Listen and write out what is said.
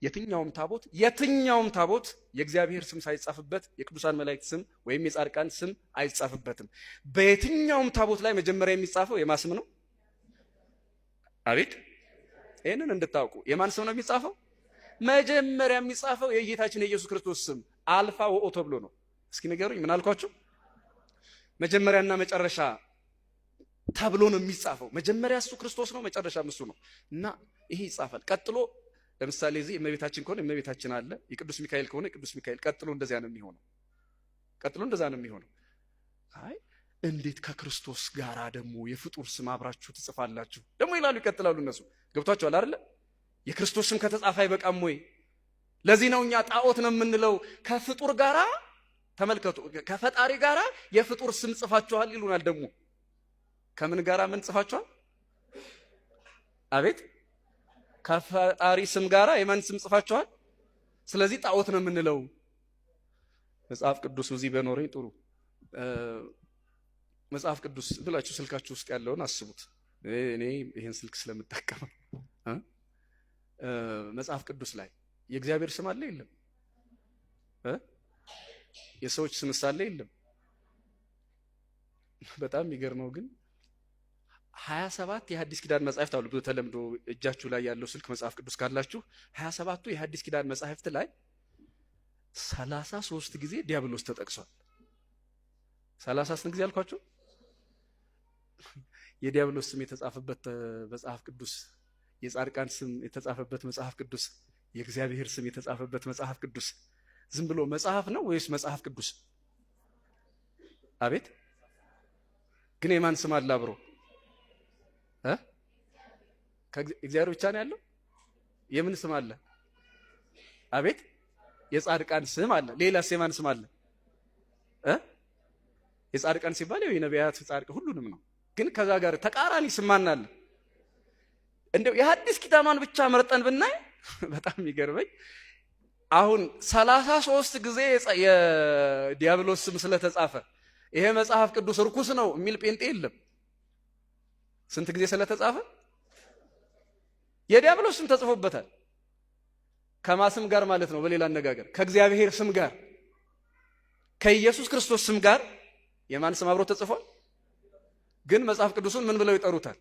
የትኛውም ታቦት የእግዚአብሔር ስም ሳይጻፍበት የቅዱሳን መላእክት ስም ወይም የጻድቃን ስም አይጻፍበትም። በየትኛውም ታቦት ላይ መጀመሪያ የሚጻፈው የማን ስም ነው? አቤት! ይሄንን እንድታውቁ የማን ስም ነው የሚጻፈው? መጀመሪያ የሚጻፈው የጌታችን የኢየሱስ ክርስቶስ ስም አልፋ ወኦ ተብሎ ነው። እስኪ ንገሩኝ፣ ምን አልኳችሁ? መጀመሪያና መጨረሻ ተብሎ ነው የሚጻፈው። መጀመሪያ እሱ ክርስቶስ ነው፣ መጨረሻም እሱ ነው እና ይሄ ይጻፋል። ቀጥሎ ለምሳሌ እዚህ እመቤታችን ከሆነ እመቤታችን አለ፣ የቅዱስ ሚካኤል ከሆነ ቅዱስ ሚካኤል፣ ቀጥሎ እንደዛ ነው የሚሆነው። አይ እንዴት ከክርስቶስ ጋራ ደግሞ የፍጡር ስም አብራችሁ ትጽፋላችሁ ደግሞ ይላሉ፣ ይቀጥላሉ እነሱ። ገብቷችኋል አይደለ? የክርስቶስ ስም ከተጻፈ አይበቃም ወይ? ለዚህ ነው እኛ ጣዖት ነው የምንለው። ከፍጡር ጋራ ተመልከቱ፣ ከፈጣሪ ጋራ የፍጡር ስም ጽፋችኋል ይሉናል። ደግሞ ከምን ጋራ ምን ጽፋችኋል? አቤት! ከፈጣሪ ስም ጋራ የማን ስም ጽፋችኋል? ስለዚህ ጣዖት ነው የምንለው። መጽሐፍ ቅዱስ እዚህ በኖረኝ ጥሩ። መጽሐፍ ቅዱስ ብላችሁ ስልካችሁ ውስጥ ያለውን አስቡት። እኔ ይሄን ስልክ ስለምጠቀም መጽሐፍ ቅዱስ ላይ የእግዚአብሔር ስም አለ የለም? የሰዎች ስም አለ የለም? በጣም የሚገርመው ግን 27 የሐዲስ ኪዳን መጻሕፍት አሉ። በተለምዶ እጃችሁ ላይ ያለው ስልክ መጽሐፍ ቅዱስ ካላችሁ 27ቱ የሐዲስ ኪዳን መጻሕፍት ላይ 33 ጊዜ ዲያብሎስ ተጠቅሷል። 30 ጊዜ አልኳችሁ። የዲያብሎስ ስም የተጻፈበት መጽሐፍ ቅዱስ፣ የጻድቃን ስም የተጻፈበት መጽሐፍ ቅዱስ፣ የእግዚአብሔር ስም የተጻፈበት መጽሐፍ ቅዱስ ዝም ብሎ መጽሐፍ ነው ወይስ መጽሐፍ ቅዱስ? አቤት! ግን የማን ስም አለ አብሮ? እግዚአብሔር ብቻ ነው ያለው? የምን ስም አለ? አቤት! የጻድቃን ስም አለ። ሌላስ የማን ስም አለ? የጻድቃን ሲባል የነቢያት ጻድቅ ሁሉንም ነው። ግን ከዛ ጋር ተቃራኒ ስም ማን አለ? እንደው የሐዲስ ኪዳኗን ብቻ መርጠን ብናይ በጣም የሚገርመኝ አሁን 33 ጊዜ የዲያብሎስ ስም ስለተጻፈ ይሄ መጽሐፍ ቅዱስ ርኩስ ነው የሚል ጴንጤ የለም። ስንት ጊዜ ስለተጻፈ? የዲያብሎስ ስም ተጽፎበታል። ከማስም ጋር ማለት ነው። በሌላ አነጋገር ከእግዚአብሔር ስም ጋር ከኢየሱስ ክርስቶስ ስም ጋር የማን ስም አብሮ ተጽፏል? ግን መጽሐፍ ቅዱስን ምን ብለው ይጠሩታል?